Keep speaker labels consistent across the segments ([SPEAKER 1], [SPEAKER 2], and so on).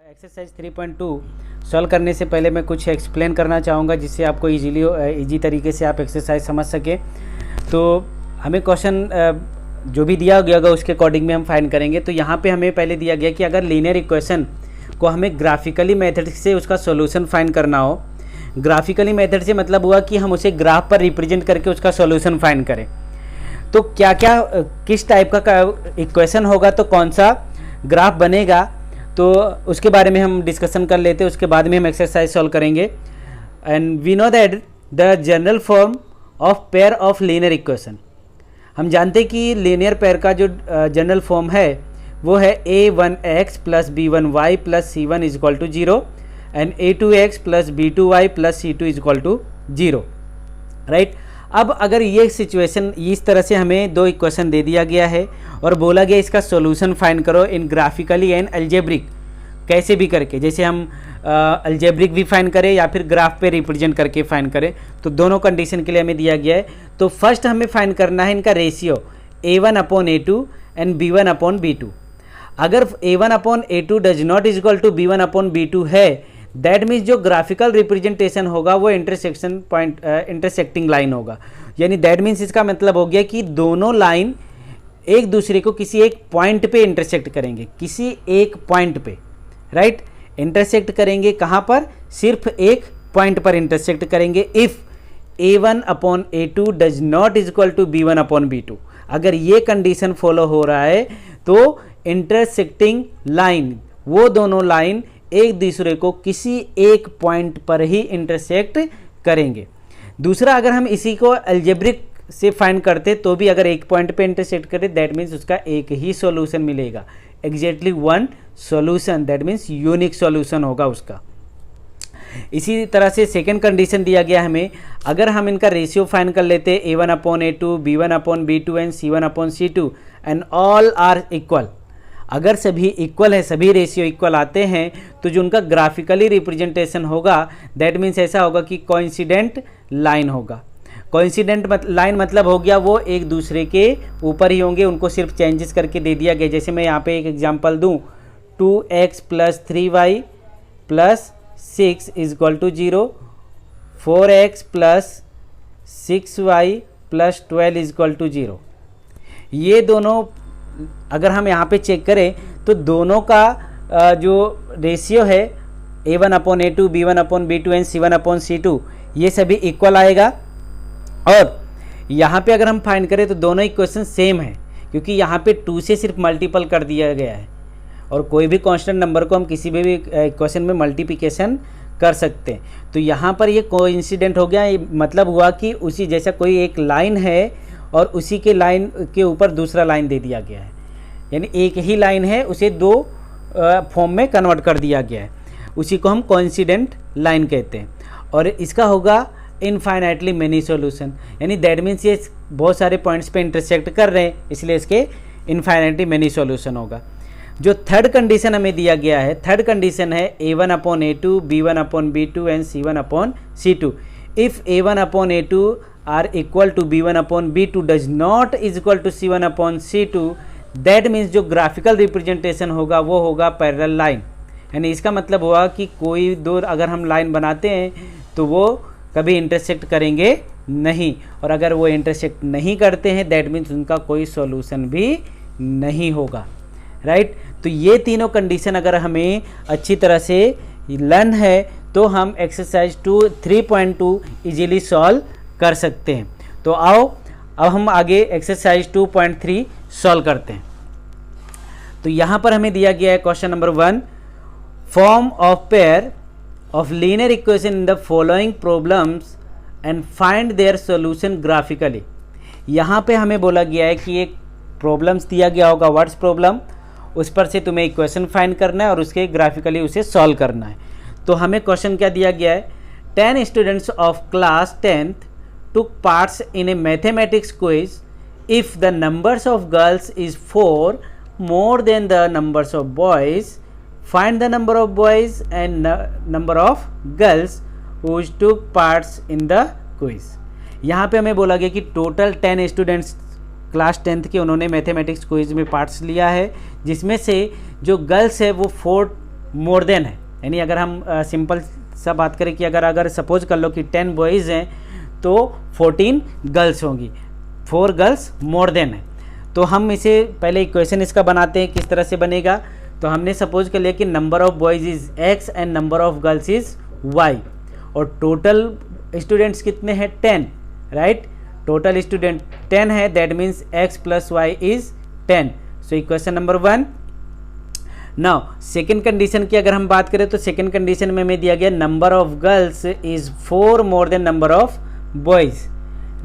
[SPEAKER 1] Exercise 3.2 solve करने से पहले मैं कुछ एक्सप्लेन करना चाहूँगा जिससे आपको इजी तरीके से आप एक्सरसाइज समझ सकें। तो हमें क्वेश्चन जो भी दिया गया होगा उसके अकॉर्डिंग में हम फाइंड करेंगे। तो यहाँ पे हमें पहले दिया गया कि अगर लीनियर इक्वेशन को हमें ग्राफिकली मेथड से उसका सॉल्यूशन फाइंड करना हो, ग्राफिकली मेथड से मतलब हुआ कि हम उसे ग्राफ पर रिप्रेजेंट करके उसका सॉल्यूशन फाइंड करें। तो क्या क्या किस टाइप का इक्वेशन होगा, तो कौन सा ग्राफ बनेगा, तो उसके बारे में हम डिस्कशन कर लेते हैं। उसके बाद में हम एक्सरसाइज सॉल्व करेंगे। And we know that the general form of pair of linear equation, हम जानते हैं कि लीनियर पेयर का जो जनरल फॉर्म है वो है a1x plus b1y plus c1 is equal to 0 and a2x plus b2y plus c2 is equal to 0, right. अब अगर ये सिचुएशन इस तरह से हमें दो इक्वेशन दे दिया गया है और बोला गया इसका सॉल्यूशन फाइंड करो इन ग्राफिकली एंड अलजेब्रिक, कैसे भी करके, जैसे हम अलजेब्रिक भी फाइंड करें या फिर ग्राफ पे रिप्रेजेंट करके फाइंड करें, तो दोनों कंडीशन के लिए हमें दिया गया है। तो फर्स्ट हमें फाइंड करना है इनका रेशियो a1/a2 एंड b1/b2। अगर a1/a2 does not is equal to b1/b2 है, दैट मीन्स जो ग्राफिकल रिप्रेजेंटेशन होगा वो इंटरसेक्टिंग लाइन होगा। यानी दैट मीन्स इसका मतलब हो गया कि दोनों लाइन एक दूसरे को किसी एक पॉइंट पे इंटरसेक्ट करेंगे, किसी एक पॉइंट पे, राइट। इंटरसेक्ट करेंगे कहाँ पर? सिर्फ एक पॉइंट पर इंटरसेक्ट करेंगे। If a1/a2 does not is equal to b1/b2, अगर ये कंडीशन फॉलो हो रहा है तो इंटरसेक्टिंग लाइन, वो दोनों लाइन एक दूसरे को किसी एक पॉइंट पर ही इंटरसेक्ट करेंगे। दूसरा, अगर हम इसी को अलजेब्रिक से फाइंड करते तो भी अगर एक पॉइंट पे इंटरसेक्ट करें, दैट मीन्स उसका एक ही सॉल्यूशन मिलेगा, exactly one solution, that means unique solution होगा उसका। इसी तरह से सेकेंड कंडीशन दिया गया हमें, अगर हम इनका रेशियो फाइंड कर लेते a1/a2 b1/b2 and c1/c2 and all are equal, अगर सभी इक्वल है, सभी रेशियो इक्वल आते हैं, तो जो उनका ग्राफिकली रिप्रेजेंटेशन होगा दैट मीन्स ऐसा होगा कि कोइंसिडेंट लाइन होगा। कोइंसिडेंट लाइन मतलब हो गया वो एक दूसरे के ऊपर ही होंगे, उनको सिर्फ चेंजेस करके दे दिया गया। जैसे मैं यहाँ पे एक एग्जांपल दूँ, 2x plus 3y plus 6 is equal to 0, 4x plus 6y plus 12 is equal to 0। ये दोनों अगर हम यहाँ पे चेक करें तो दोनों का जो रेशियो है a1/a2 b1/b2 एंड c1/c2 ये सभी इक्वल आएगा। और यहाँ पे अगर हम फाइंड करें तो दोनों इक्वेशन सेम है, क्योंकि यहाँ पे 2 से सिर्फ मल्टीपल कर दिया गया है और कोई भी कांस्टेंट नंबर को हम किसी भी इक्वेशन में मल्टीप्लिकेशन कर सकते हैं। तो यहाँ पर ये कोइंसिडेंट हो गया, ये मतलब हुआ कि उसी जैसा कोई एक लाइन है और उसी के लाइन के ऊपर दूसरा लाइन दे दिया गया है, यानी एक ही लाइन है उसे दो फॉर्म में कन्वर्ट कर दिया गया है, उसी को हम कोइंसिडेंट लाइन कहते हैं। और इसका होगा इनफाइनाइटली मेनी सॉल्यूशन, यानी दैट मीन्स ये बहुत सारे पॉइंट्स पे इंटरसेक्ट कर रहे हैं, इसलिए इसके इनफाइनाइटली मेनी सॉल्यूशन होगा। जो थर्ड कंडीशन हमें दिया गया है, थर्ड कंडीशन है a1/a2 b1/b2 and c1/c2। If a1/a2 are equal to b1/b2 does not is equal to c1/c2, that means जो ग्राफिकल रिप्रेजेंटेशन होगा वो होगा पैरेलल लाइन। यानी इसका मतलब हुआ कि कोई दो अगर हम लाइन बनाते हैं तो वो कभी इंटरसेक्ट करेंगे नहीं, और अगर वो इंटरसेक्ट नहीं करते हैं दैट मीन्स उनका कोई सॉल्यूशन भी नहीं होगा, राइट। तो ये तीनों कंडीशन अगर हमें अच्छी तरह से लर्न है तो हम एक्सरसाइज 3.2 इजीली सॉल्व कर सकते हैं। तो आओ अब हम आगे एक्सरसाइज 2.3 सॉल्व करते हैं। तो यहाँ पर हमें दिया गया है question number 1, form of pair of linear equation in the following problems and find their solution graphically. यहाँ पे हमें बोला गया है कि एक प्रॉब्लम्स दिया गया होगा, व्हाट्स प्रॉब्लम, उस पर से तुम्हें इक्वेशन फाइंड करना है और उसके ग्राफिकली उसे सॉल्व करना है। तो हमें क्वेश्चन क्या दिया गया है, 10 students of class 10th took parts in a mathematics quiz. If the numbers of girls is 4 more than the numbers of boys, find the number of boys and number of girls who took parts in the quiz. यहाँ पे हमें बोला गया कि total 10 students class 10th के उन्होंने mathematics quiz में parts लिया है, जिसमें से जो गर्ल्स है वो 4 मोर देन है, यानी अगर हम सिंपल सा बात करें कि अगर सपोज कर लो कि 10 बॉयज़ हैं तो 14 गर्ल्स होंगी, 4 गर्ल्स मोर देन है। तो हम इसे पहले इक्वेशन इसका बनाते हैं, किस तरह से बनेगा। तो हमने सपोज कर लिया कि number of boys is x and number of girls is y, और टोटल स्टूडेंट्स कितने हैं 10, राइट। टोटल स्टूडेंट 10 है, that means x plus y is 10। So equation number 1। Now second condition की अगर हम बात करें तो सेकेंड कंडीशन में हमें दिया गया number of girls is 4 more than number of boys,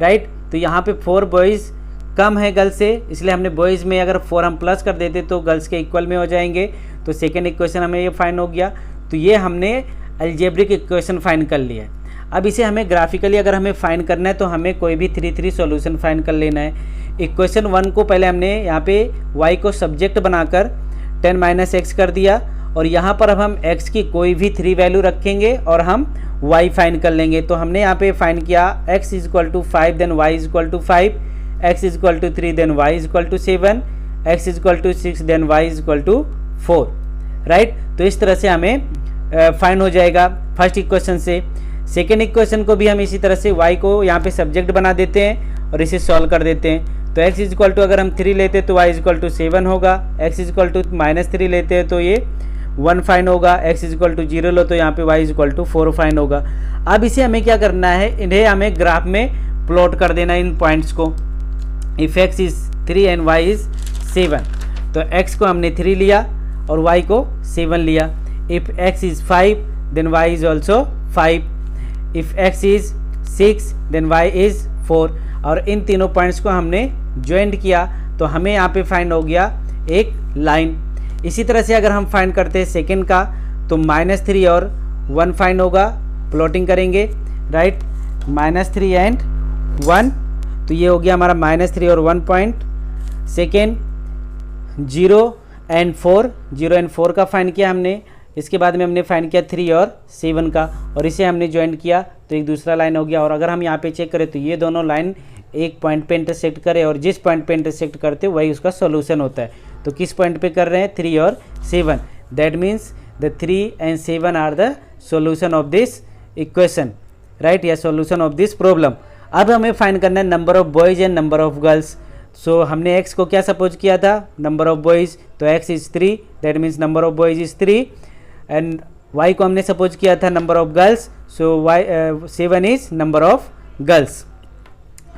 [SPEAKER 1] right. तो यहाँ पे 4 बॉयज़ कम है गर्ल्स से, इसलिए हमने बॉयज़ में अगर 4 हम प्लस कर देते तो गर्ल्स के इक्वल में हो जाएंगे। तो सेकेंड इक्वेशन हमें ये फाइन हो गया। तो ये हमने अलजेब्रिक इक्वेशन फाइन कर लिया है। अब इसे हमें ग्राफिकली अगर हमें फाइन करना है तो हमें कोई भी 3 सॉल्यूशन फाइन कर लेना है। इक्वेशन 1 को पहले हमने यहाँ पे y को सब्जेक्ट बनाकर 10 माइनस एक्स कर दिया, और यहाँ पर अब हम x की कोई भी 3 वैल्यू रखेंगे और हम y फाइन कर लेंगे। तो हमने यहाँ पे फाइन किया x is equal to 5 then y is equal to 5, x is equal to 3 then y is equal to 7, x is equal to 6 then y is equal to 4, right. तो इस तरह से हमें फाइन हो जाएगा फर्स्ट इक्वेशन से। Second equation को भी हम इसी तरह से y को यहाँ पे सब्जेक्ट बना देते हैं और इसे सॉल्व कर देते हैं। तो x इज इक्वल टू अगर हम 3 लेते हैं तो y इज इक्वल टू 7 होगा, x इज इक्वल टू -3 लेते हैं तो ये 1 फाइन होगा, x इज इक्वल टू 0 लो तो यहाँ पे y is equal to 4 find होगा। अब इसे हमें क्या करना है, इन्हें हमें ग्राफ में प्लॉट कर देना इन पॉइंट्स को। If x is 3 and y is 7, तो x को हमने 3 लिया और y को 7 लिया। If x is 5 then y is also 5, if x is 6 then y is 4, और इन तीनों पॉइंट्स को हमने ज्वाइंट किया तो हमें यहाँ पे फाइंड हो गया एक लाइन। इसी तरह से अगर हम फाइंड करते हैं सेकेंड का तो -3 और 1 फाइंड होगा, प्लॉटिंग करेंगे, राइट। -3 एंड 1, तो ये हो गया हमारा -3 और 1 पॉइंट। सेकेंड 0 एंड 4 का फाइंड किया हमने। इसके बाद में हमने फाइंड किया 3 और 7 का, और इसे हमने ज्वाइंट किया तो एक दूसरा लाइन हो गया। और अगर हम यहाँ पे चेक करें तो ये दोनों लाइन एक पॉइंट पे इंटरसेक्ट करे, और जिस पॉइंट पे इंटरसेक्ट करते वही उसका सॉल्यूशन होता है। तो किस पॉइंट पे कर रहे हैं, 3 और 7, that means the 3 and 7 are the solution of this equation, right, या सॉल्यूशन ऑफ दिस प्रॉब्लम। अब हमें फाइंड करना है number of boys and number of girls. So हमने x को क्या सपोज किया था, नंबर ऑफ बॉयज़, तो x is 3, that means number of boys is 3, and y को हमने सपोज किया था number of girls, so 7 is number of girls.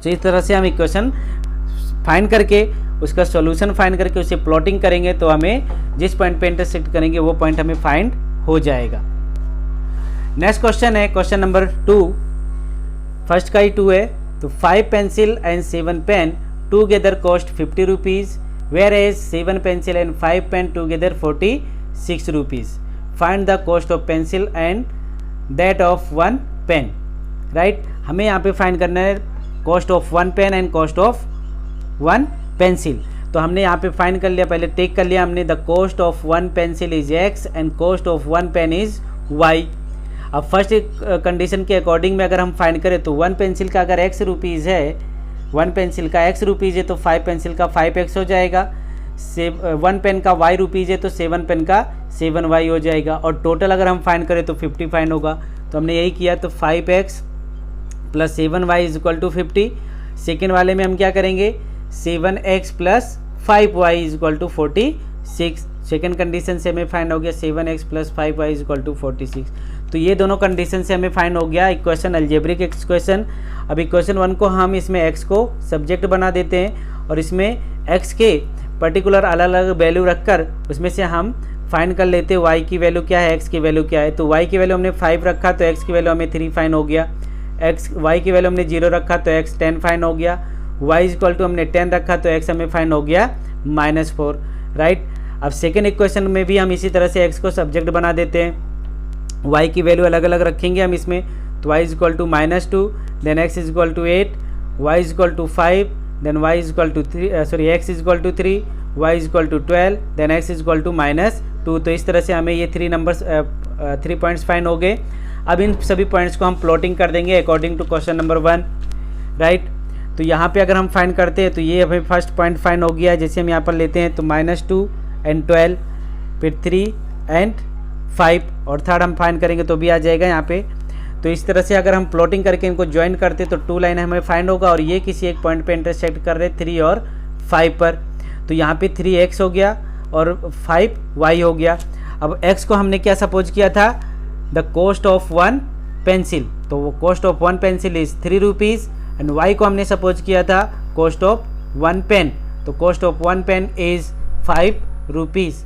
[SPEAKER 1] तो इस तरह से हम इक्वेशन फाइंड करके उसका सॉल्यूशन फाइंड करके उसे प्लॉटिंग करेंगे तो हमें जिस पॉइंट पे इंटरसेक्ट करेंगे वो पॉइंट हमें फाइंड हो जाएगा। नेक्स्ट क्वेश्चन है क्वेश्चन नंबर 2, फर्स्ट का ही 2 है। तो 5 pencil and 7 pen together cost 50 rupees, whereas 7 pencil and 5 pen together 46 rupees. Find the cost of pencil and that of 1 pen, right. हमें यहाँ पे फाइंड करना है cost of 1 pen and cost of 1 pencil. तो हमने यहाँ पे find कर लिया, पहले टेक कर लिया हमने, the cost of 1 pencil is x and cost of 1 pen is y। अब फर्स्ट कंडीशन के अकॉर्डिंग में अगर हम फाइंड करें तो 1 पेंसिल का अगर x रुपीज़ है, 1 पेंसिल का x रुपीज़ है तो 5 पेंसिल का 5x हो जाएगा, 1 पेन का y रुपीज़ है तो 7 पेन का 7y हो जाएगा, और टोटल अगर हम फाइंड करें तो 50 फाइंड होगा। तो हमने यही किया, तो 5x plus 7y is equal to 50। Second वाले में हम क्या करेंगे, 7x plus 5y is equal to 46। Second condition से हमें फाइंड हो गया 7x plus 5y is equal to 46। तो ये दोनों कंडीशन से हमें फाइंड हो गया इक्वेशन, अलजेब्रिक इक्वेशन। अब इक्वेशन 1 को हम इसमें x को सब्जेक्ट बना देते हैं और इसमें x के पर्टिकुलर अलग अलग वैल्यू रखकर उसमें से हम फाइंड कर लेते हैं y की वैल्यू क्या है, x की वैल्यू क्या है। तो y की वैल्यू हमने 5 रखा तो x की वैल्यू हमें 3 फाइंड हो गया, y की वैल्यू हमने 0 रखा तो x 10 फाइंड हो गया, y इज इक्वल टू हमने 10 रखा तो x हमें फाइंड हो गया -4, राइट। अब सेकेंड इक्वेशन में भी हम इसी तरह से x को सब्जेक्ट बना देते हैं, y की वैल्यू अलग अलग रखेंगे हम इसमें, तो y is equal to -2, then x is equal to 8, y is equal to 5, then y is equal to 3, x is equal to 3, y is equal to 12, then x is equal to -2। तो इस तरह से हमें ये 3 points find हो गए। अब इन सभी पॉइंट्स को हम प्लॉटिंग कर देंगे according to question number 1, right. तो यहाँ पे अगर हम फाइंड करते हैं तो ये हमें फर्स्ट पॉइंट फाइंड हो गया, जैसे हम यहाँ पर लेते हैं तो -2 एंड 12, फिर 3 एंड 5 और थर्ड हम फाइंड करेंगे तो भी आ जाएगा यहाँ पे। तो इस तरह से अगर हम प्लॉटिंग करके इनको ज्वाइन करते तो 2 लाइन हमें फाइंड होगा और ये किसी एक पॉइंट पे इंटरसेक्ट कर रहे 3 और 5 पर। तो यहाँ पे 3x हो गया और 5y हो गया। अब x को हमने क्या सपोज किया था, द कॉस्ट ऑफ 1 पेंसिल, तो वो cost of 1 pencil is 3 rupees and y को हमने सपोज किया था कॉस्ट ऑफ 1 पेन, तो cost of 1 pen is 5 rupees.